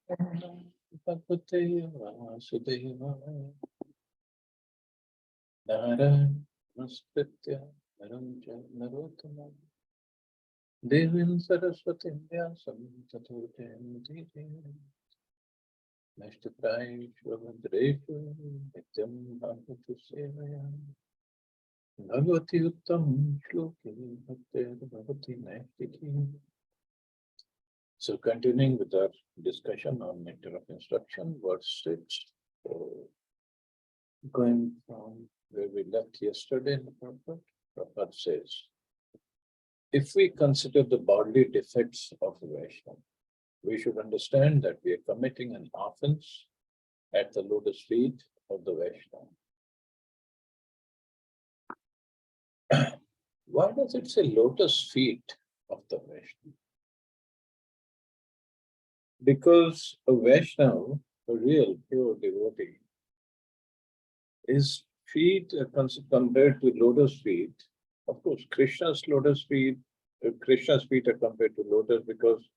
Bhagavate Vasudevaya Narayana Namaskritya Naram Narottamam Devim Saraswati Vyasam Tato Jayamati Nashtaprayu Shvabhadreshu Nityam Bhagavatu Sevaya Bhagavati Uttam Shloki Bhaktir Bhagavati Naistiki. So continuing with our discussion on nectar of instruction, verse 6. So going from where we left yesterday in the purport, Prabhupada says, if we consider the bodily defects of the Vaishnava, we should understand that we are committing an offense at the lotus feet of the Vaishnava. Why does it say lotus feet of the Vaishnava? Because a Vaishnava, a real pure devotee, his feet are compared to lotus feet. Of course, Krishna's feet are compared to lotus because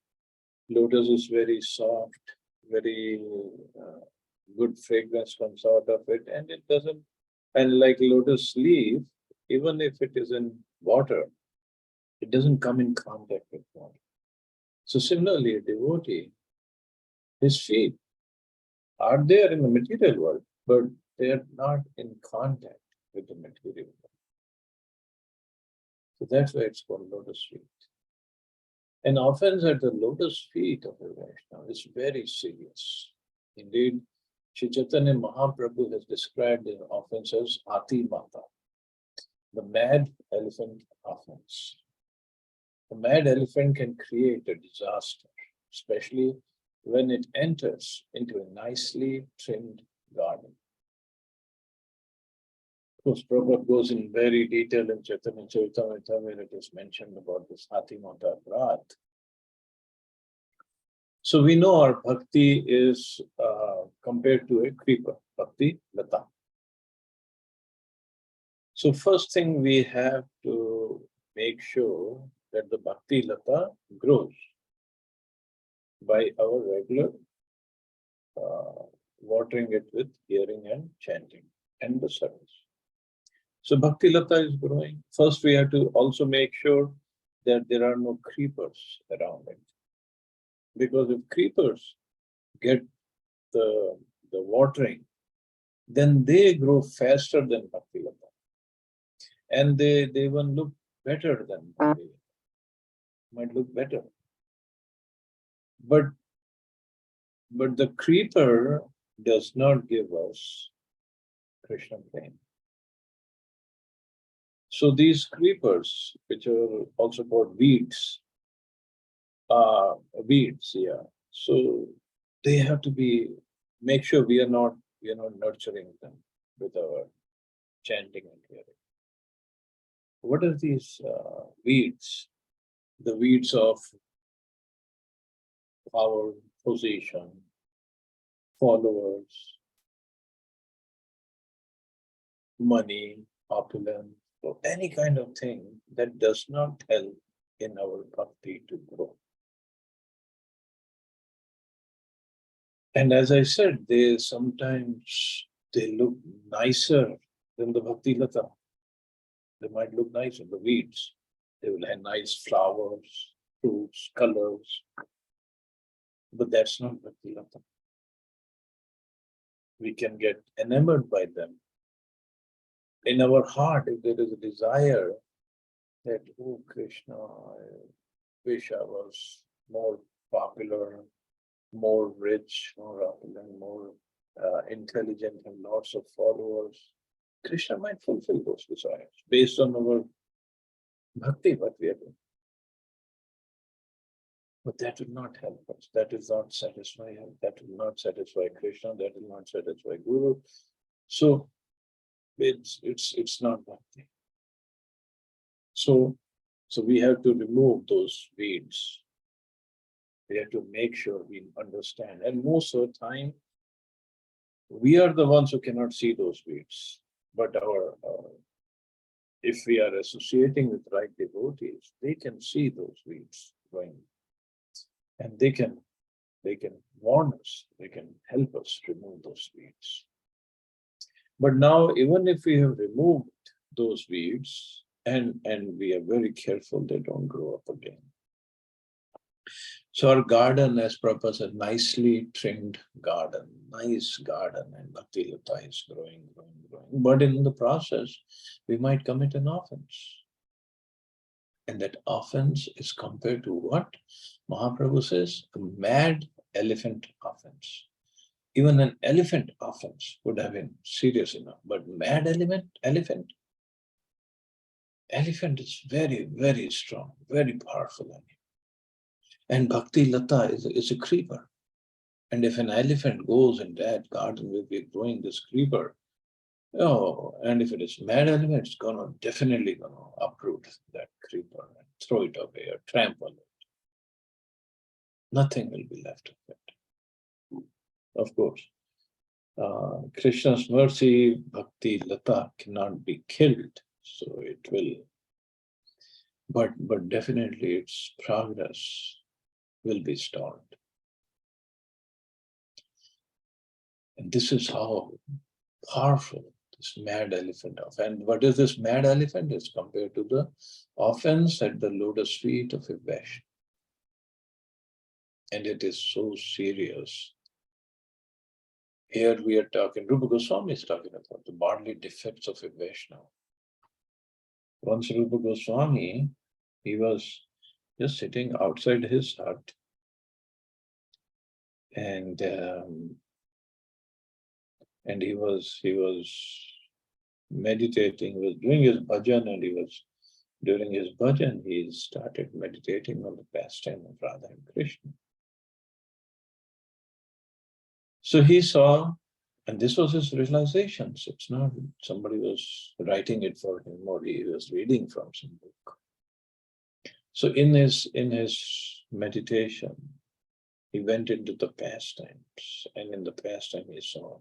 lotus is very soft, very good fragrance comes out of it, and it doesn't, and like lotus leaf, even if it is in water, it doesn't come in contact with water. So similarly, a devotee, his feet are there in the material world, but they are not in contact with the material world. So that's why it's called lotus feet. An offense at the lotus feet of a Vaishnava is very serious. Indeed, Sri Chaitanya Mahaprabhu has described the offense as Ati Mata, the mad elephant offense. The mad elephant can create a disaster, especially when it enters into a nicely trimmed garden. Of course, Prabhupada goes in very detail in Chaitanya Charitamrita where it is mentioned about this Ati Mata Aparadh. So we know our bhakti is compared to a creeper, bhakti lata. So first thing we have to make sure that the bhakti lata grows by our regular watering it with hearing and chanting and the service. So bhakti lata is growing. First we have to also make sure that there are no creepers around it. Because if creepers get the watering, then they grow faster than bhakti lata. And they even look better than bhakti lata. Might look better. But the creeper does not give us Krishna prema. So these creepers, which are also called weeds, yeah. So they have to be, make sure we are not nurturing them with our chanting and hearing. What are these weeds? The weeds of power, position, followers, money, opulence, or any kind of thing that does not help in our bhakti to grow. And as I said, they sometimes look nicer than the bhakti lata. They might look nicer, the weeds. They will have nice flowers, fruits, colors. But that's not bhakti lata. We can get enamored by them. In our heart, if there is a desire that, oh Krishna, I wish I was more popular, more rich, more opulent, more intelligent, and lots of followers, Krishna might fulfill those desires based on our bhakti, what we are doing. But that will not help us. That will not satisfy us. That will not satisfy Krishna. That will not satisfy Guru. So it's not bhakti. So we have to remove those weeds. We have to make sure we understand. And most of the time, we are the ones who cannot see those weeds. But if we are associating with right devotees, they can see those weeds growing. And they can They can warn us. They can help us remove those weeds. But now, even if we have removed those weeds and we are very careful they don't grow up again. So our garden, as Prabhupada said, nicely trimmed garden, nice garden, and Bhakti Lata is growing, growing, growing. But in the process, we might commit an offense. And that offense is compared to what? Mahaprabhu says, a mad elephant offense. Even an elephant offense would have been serious enough, but mad elephant is very, very strong, very powerful animal. And Bhakti Lata is a creeper. And if an elephant goes in that garden, will be growing this creeper. Oh, and if it is mad elephant, it's definitely gonna uproot that creeper and throw it away or trample it. Nothing will be left of it. Of course, Krishna's mercy, Bhakti Lata cannot be killed, so it will. But definitely its progress will be stalled. And this is how powerful this mad elephant of. And what is this mad elephant? It's compared to the offense at the lotus feet of a Vaishnava. And it is so serious. Here we are talking, Rupa Goswami is talking about the bodily defects of a Vaishnava. Once Rupa Goswami, he was just sitting outside his hut and he was meditating, he was doing his bhajan, and during his bhajan, he started meditating on the pastime of Radha and Krishna. So he saw, and this was his realizations. It's not somebody was writing it for him or he was reading from some book. So in his meditation, he went into the pastimes, and in the pastime he saw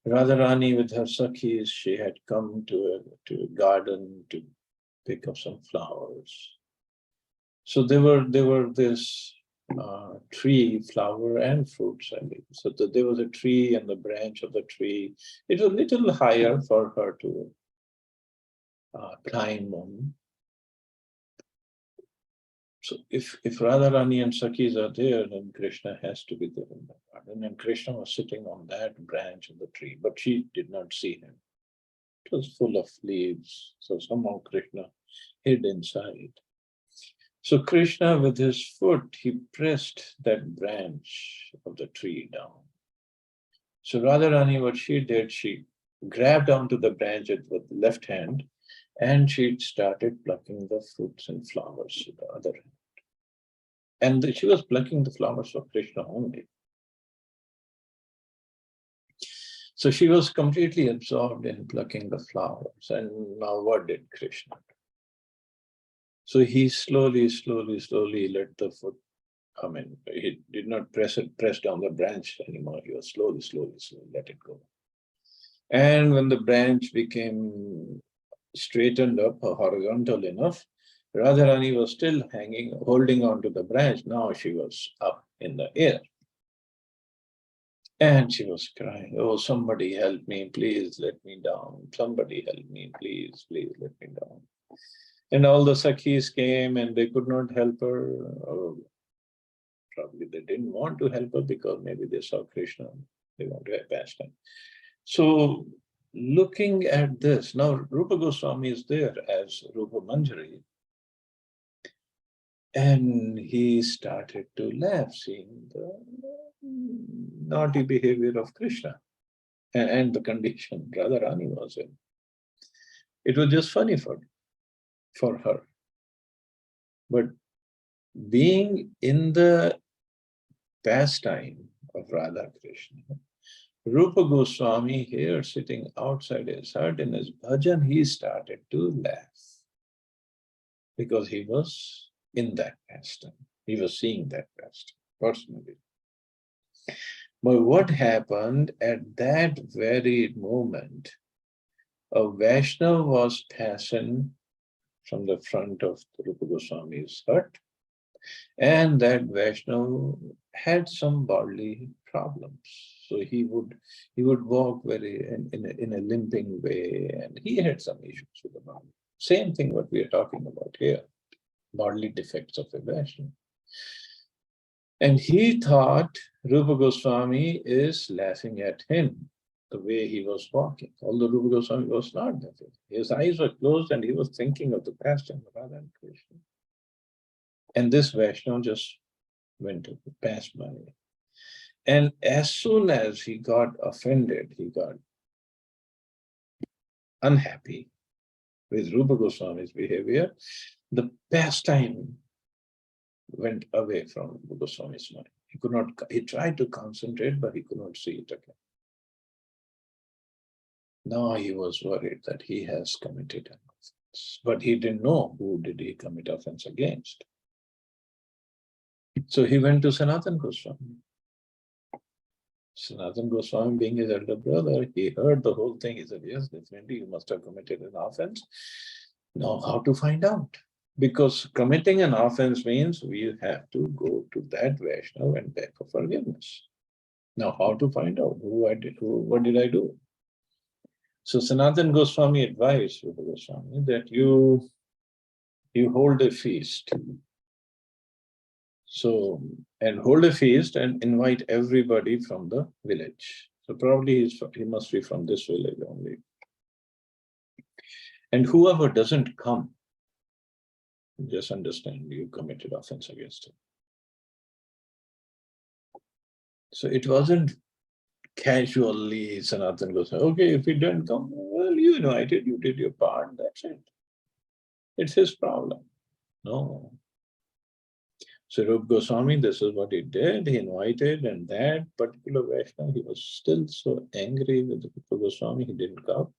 Radharani with her sakhis. She had come to a garden to pick up some flowers. So there were this tree, flower and fruits. I mean, so there was a tree, and the branch of the tree, it was a little higher for her to climb on. So if Radharani and Sakhis are there, then Krishna has to be there in the garden. And Krishna was sitting on that branch of the tree, but she did not see him. It was full of leaves. So somehow Krishna hid inside. So Krishna, with his foot, he pressed that branch of the tree down. So Radharani, what she did, she grabbed onto the branch with the left hand, and she started plucking the fruits and flowers with the other hand. And she was plucking the flowers for Krishna only. So she was completely absorbed in plucking the flowers. And now what did Krishna do? So he slowly let the foot come in. He did not press down the branch anymore. He was slowly let it go. And when the branch became straightened up or horizontal enough, Radharani was still holding on to the branch. Now she was up in the air. And she was crying, "Oh, somebody help me, please let me down. Somebody help me, please let me down." And all the Sakhis came and they could not help her. Or probably they didn't want to help her because maybe they saw Krishna. They want to have pastime. So looking at this, now Rupa Goswami is there as Rupa Manjari. And he started to laugh, seeing the naughty behavior of Krishna and the condition Radharani was in. It was just funny for her. But being in the pastime of Radha Krishna, Rupa Goswami here sitting outside his hut in his bhajan, he started to laugh because he was in that pastime. He was seeing that pastime personally. But what happened at that very moment, a Vaishnava was passing from the front of the Rupa Goswami's hut, And that Vaishnav had some bodily problems. So he would walk very in a limping way, and he had some issues with the body. Same thing what we are talking about here, bodily defects of a Vaishnav. And he thought Rupa Goswami is laughing at him, the way he was walking. Although Rupa Goswami was not that way. His eyes were closed and he was thinking of the past and Radha and Krishna. And this Vaishnav just went to pass by. And as soon as he got offended, he got unhappy with Rupa Goswami's behavior, the pastime went away from Rupa Goswami's mind. He tried to concentrate, but he could not see it again. Now he was worried that he has committed an offense, but he didn't know who did he commit offense against. So he went to Sanatana Goswami. Sanatana Goswami, being his elder brother, he heard the whole thing. He said, yes, definitely you must have committed an offense. Now how to find out? Because committing an offense means we have to go to that Vaishnava and beg for forgiveness. Now how to find out what did I do? So Sanatana Goswami advised Rupa Goswami that you hold a feast. So, and hold a feast and invite everybody from the village. So probably he must be from this village only. And whoever doesn't come, just understand you committed offense against him. So it wasn't casually Sanatana Goswami, okay, if he didn't come, well, you invited, you did your part, that's it. It's his problem. No. So Rupa Goswami, this is what he did. He invited, and that particular Vaishnava, he was still so angry with Rupa Goswami, he didn't come.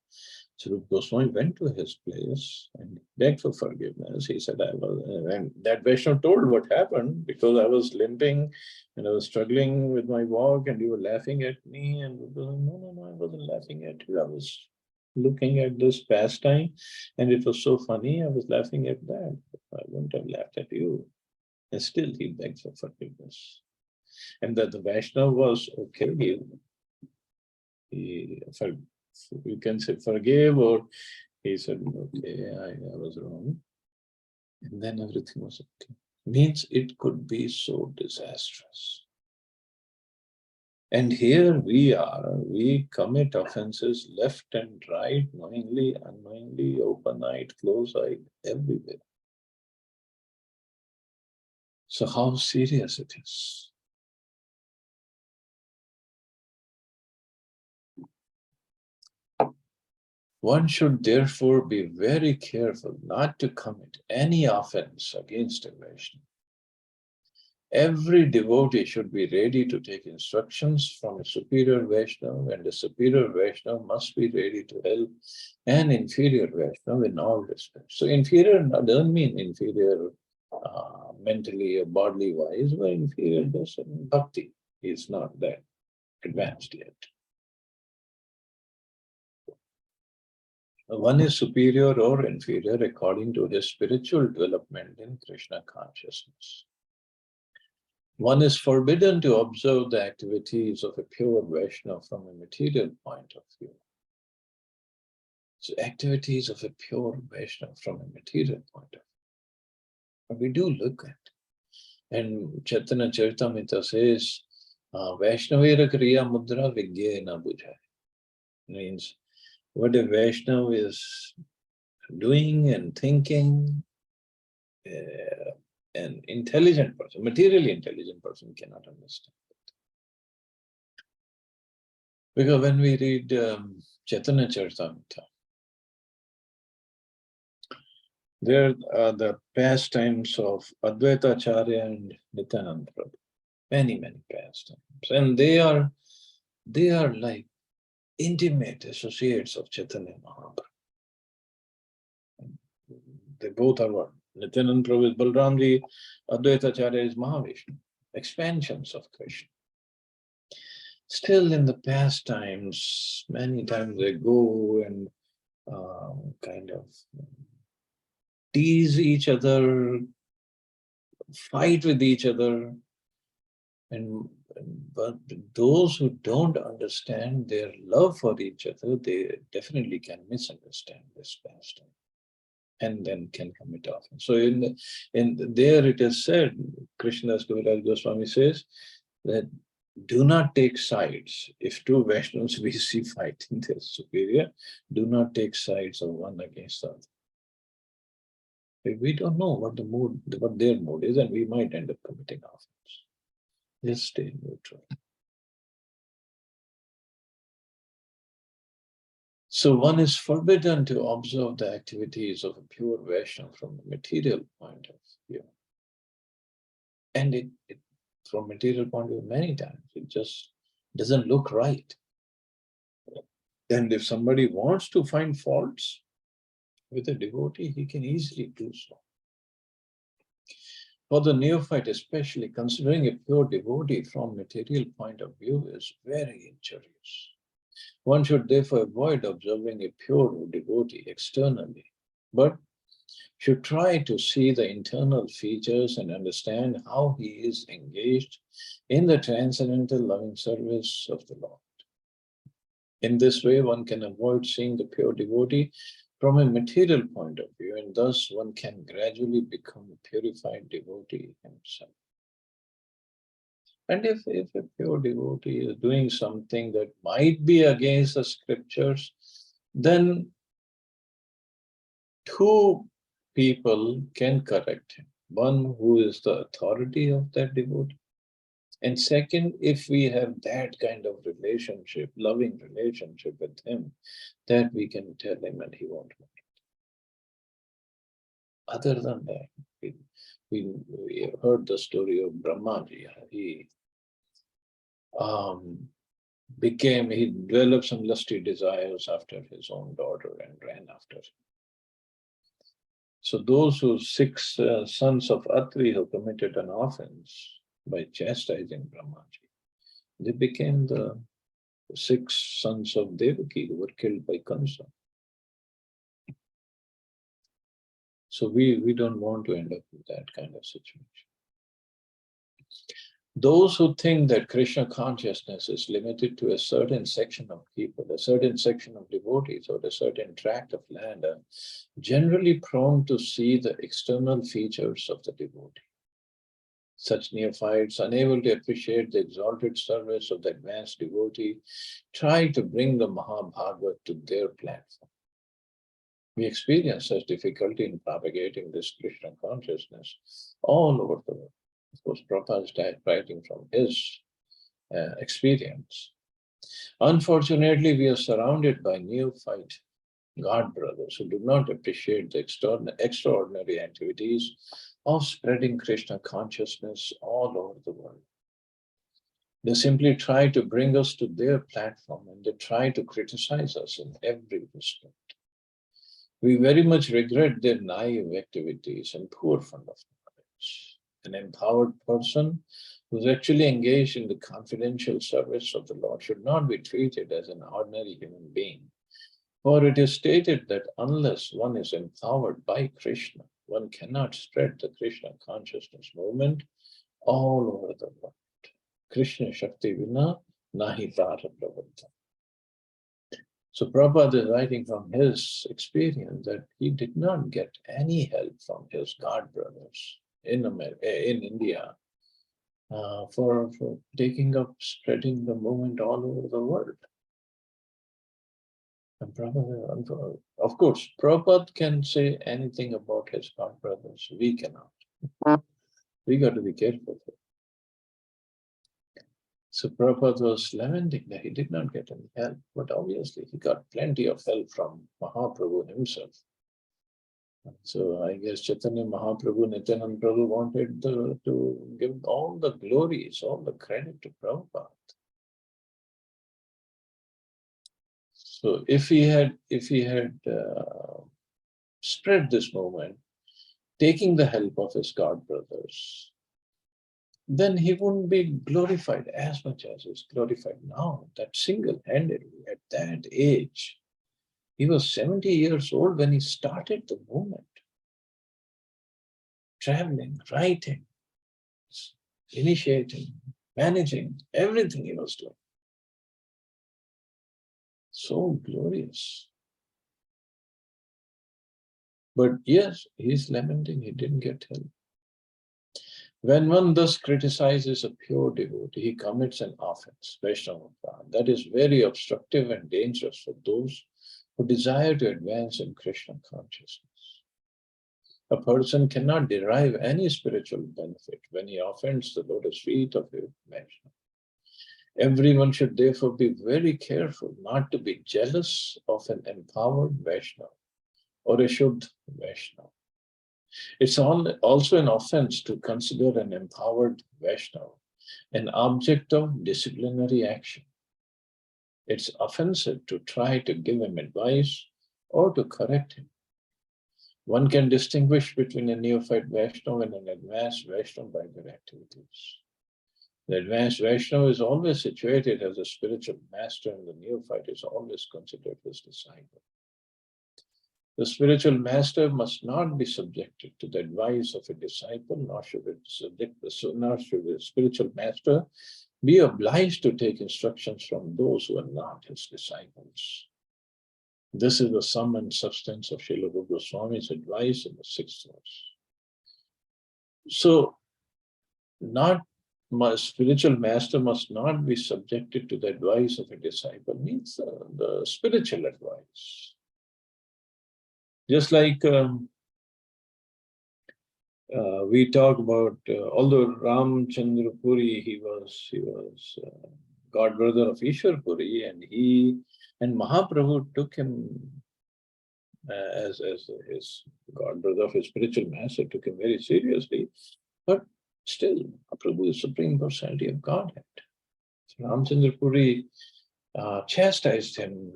So Rupa Goswami went to his place and begged for forgiveness. He said, and that Vaishnava told what happened, because I was limping and I was struggling with my walk and you were laughing at me. And Rupa Goswami, no, I wasn't laughing at you. I was looking at this pastime and it was so funny. I was laughing at that. I wouldn't have laughed at you. And still he begged for forgiveness. And that the Vaishnava was okay. You can say forgive, or he said, okay, I was wrong. And then everything was okay. Means it could be so disastrous. And here we commit offenses left and right, knowingly, unknowingly, open-eyed, close-eyed, everywhere. So how serious it is. One should therefore be very careful not to commit any offense against a Vaishnava. Every devotee should be ready to take instructions from a superior Vaishnava, and the superior Vaishnava must be ready to help an inferior Vaishnava in all respects. So inferior doesn't mean inferior mentally or bodily wise, but inferior just in bhakti. Is not that advanced yet. One is superior or inferior according to his spiritual development in Krishna consciousness. One is forbidden to observe the activities of a pure Vaishnava from a material point of view. So activities of a pure Vaishnava from a material point of view. But we do look at. And Chaitanya Charitamrita says, Vaishnavera Kriya Mudra Vigyena Bujai. Means what a Vaishnava is doing and thinking, an intelligent person, materially intelligent person cannot understand it. Because when we read Chaitanya Charitamrita, there are the pastimes of Advaita Acharya and Nityananda Prabhu. Many pastimes. And they are like intimate associates of Chaitanya Mahaprabhu. They both are one. Nityananda Prabhu is Balramji, Advaita Acharya is Mahavishnu, expansions of Krishna. Still in the pastimes, many times they go and kind of tease each other, fight with each other. And but those who don't understand their love for each other, they definitely can misunderstand this pastor and then can commit offense. So in there it is said, Krishnadas Kaviraj Goswami says that do not take sides. If two Vaishnavas we see fighting their superior, do not take sides of one against the other. We don't know what their mood is, and we might end up committing offense. Just stay neutral. So one is forbidden to observe the activities of a pure Vaishnava from a material point of view. And it from material point of view, many times, it just doesn't look right. And if somebody wants to find faults with a devotee, he can easily do so. For the neophyte, especially, considering a pure devotee from material point of view is very injurious. One should therefore avoid observing a pure devotee externally, but should try to see the internal features and understand how he is engaged in the transcendental loving service of the Lord. In this way, one can avoid seeing the pure devotee from a material point of view, and thus one can gradually become a purified devotee himself. And if a pure devotee is doing something that might be against the scriptures, then two people can correct him. One who is the authority of that devotee. And second, if we have that kind of relationship, loving relationship with him, that we can tell him and he won't mind. Other than that, we heard the story of Brahmaji. He he developed some lusty desires after his own daughter and ran after her. So those who six sons of Atri who committed an offense by chastising Brahmaji, they became the six sons of Devaki who were killed by Kamsa. So we don't want to end up with that kind of situation. Those who think that Krishna consciousness is limited to a certain section of people, a certain section of devotees, or a certain tract of land are generally prone to see the external features of the devotee. Such neophytes, unable to appreciate the exalted service of the advanced devotee, try to bring the Mahabhagavat to their platform. We experience such difficulty in propagating this Krishna consciousness all over the world. Of course, Prabhupada is writing from his experience. Unfortunately, we are surrounded by neophyte God brothers who do not appreciate the extraordinary activities of spreading Krishna consciousness all over the world. They simply try to bring us to their platform, and they try to criticize us in every respect. We very much regret their naive activities and poor fund of knowledge. An empowered person who's actually engaged in the confidential service of the Lord should not be treated as an ordinary human being. For it is stated that unless one is empowered by Krishna, one cannot spread the Krishna consciousness movement all over the world. Krishna Shakti Vina Nahi Tara Pravanta. So Prabhupada is writing from his experience that he did not get any help from his God brothers in India for taking up spreading the movement all over the world. And Prabhupada, of course, Prabhupada can say anything about his God brothers. We cannot. We got to be careful. So Prabhupada was lamenting that he did not get any help, but obviously he got plenty of help from Mahaprabhu himself. So I guess Chaitanya Mahaprabhu, Nityananda Prabhu wanted to give all the glories, all the credit to Prabhupada. So if he had spread this movement, taking the help of his God brothers, then he wouldn't be glorified as much as he's glorified now, that single-handedly at that age. He was 70 years old when he started the movement, traveling, writing, initiating, managing, everything he was doing. So glorious. But yes, he's lamenting he didn't get help. When one thus criticizes a pure devotee, he commits an offense, Vaishnava. That is very obstructive and dangerous for those who desire to advance in Krishna consciousness. A person cannot derive any spiritual benefit when he offends the lotus feet of a Vaishnava. Everyone should therefore be very careful not to be jealous of an empowered Vaishnava or a Shuddha Vaishnava. It's also an offense to consider an empowered Vaishnava an object of disciplinary action. It's offensive to try to give him advice or to correct him. One can distinguish between a neophyte Vaishnava and an advanced Vaishnava by their activities. The advanced Vaishnava is always situated as a spiritual master, and the neophyte is always considered his disciple. The spiritual master must not be subjected to the advice of a disciple, nor should the spiritual master be obliged to take instructions from those who are not his disciples. This is the sum and substance of Srila Rupa Goswami's advice in the 6th verse. So, spiritual master must not be subjected to the advice of a disciple, means the spiritual advice. Just like we talk about, although Ramchandra Puri, he was god brother of Ishwar Puri, and Mahaprabhu took him as his god brother of his spiritual master, took him very seriously. But still, Mahaprabhu is Supreme Personality of Godhead. So Ramchandra Puri chastised him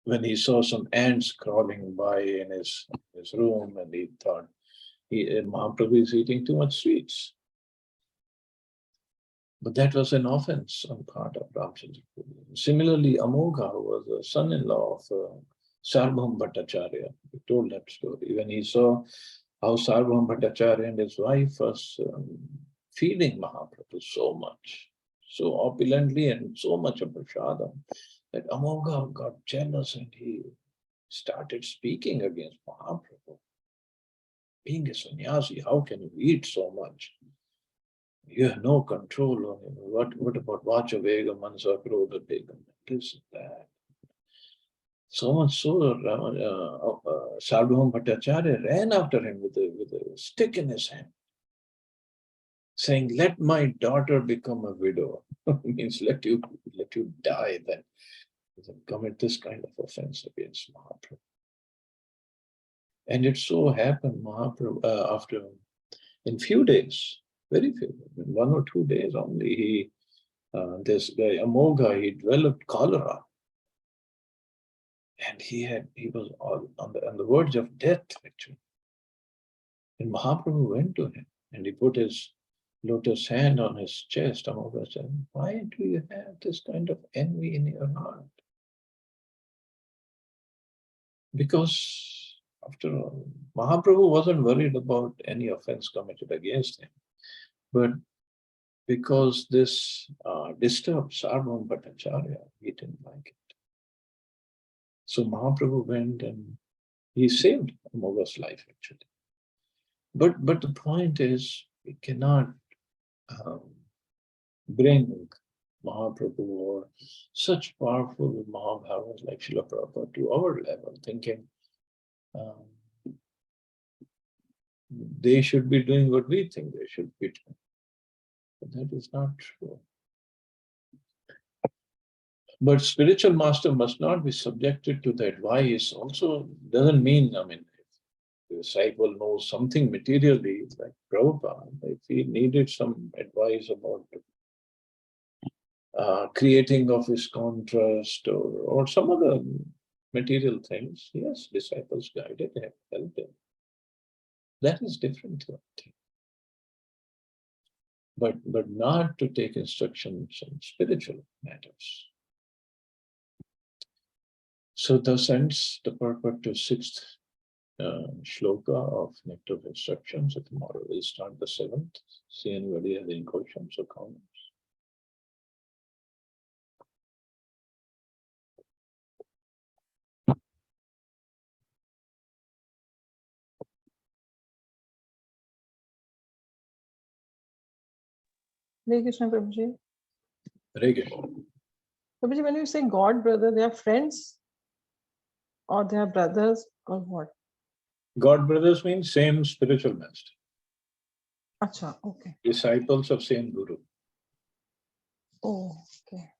when he saw some ants crawling by in his room, and he thought Mahaprabhu is eating too much sweets. But that was an offense on the part of Ramchandra Puri. Similarly, Amogha, who was the son-in-law of Sarvabhauma Bhattacharya, he told that story. When he saw how Sarvabhauma Bhattacharya and his wife was feeding Mahaprabhu so much, so opulently and so much of prasadam, that Amogha got jealous and he started speaking against Mahaprabhu. Being a sannyasi, how can you eat so much? You have no control on him. What about Vacha Vega, Mansa, Krodha, Begam, this and that. So much so, Sarvabhauma Bhattacharya ran after him with a stick in his hand, saying, "Let my daughter become a widow." Means let you die then commit this kind of offense against Mahaprabhu. And it so happened, Mahaprabhu, after in few days, very few, in 1 or 2 days only, this guy Amogha, he developed cholera, and he was on the verge of death actually. And Mahaprabhu went to him and he put his lotus hand on his chest. Amogha said, "Why do you have this kind of envy in your heart?" Because after all, Mahaprabhu wasn't worried about any offense committed against him, but because this disturbed Sarvabhauma Bhattacharya, he didn't like it. So Mahaprabhu went and he saved Amogha's life actually. But the point is, we cannot bring Mahaprabhu or such powerful Mahabhavas like Srila Prabhupada to our level, thinking they should be doing what we think they should be doing. But that is not true. But spiritual master must not be subjected to the advice. Also doesn't mean, I mean, if the disciple knows something materially, like Prabhupada, if he needed some advice about creating of his contrast or some other material things, yes, disciples guided him, helped him. That is different. But not to take instructions on spiritual matters. So thus ends the purport to 6th shloka of Nectar of Instructions. So tomorrow we'll start the 7th. See anybody has any questions or comments? Hare Krishna, Prabhuji. Very good. Prabhuji, when you say God, brother, they are friends or they are brothers or what? God brothers means same spiritual master. Acha, okay. Disciples of same Guru. Oh, okay.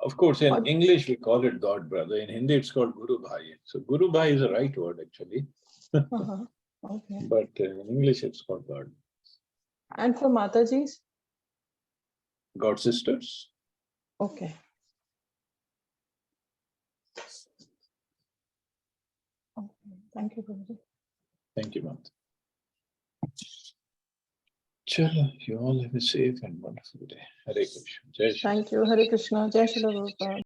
Of course, in What? English we call it God brother. In Hindi it's called Guru Bhai. So Guru Bhai is the right word actually. Okay. But in English it's called God. And for Mataji's? God sisters. Okay. Okay. Thank you, Prabhuji. Thank you, Mata. Chalo, you all have a safe and wonderful day. Hare Krishna. Jai Shri. Thank you. Hare Krishna. Jai Shri Prabhupada.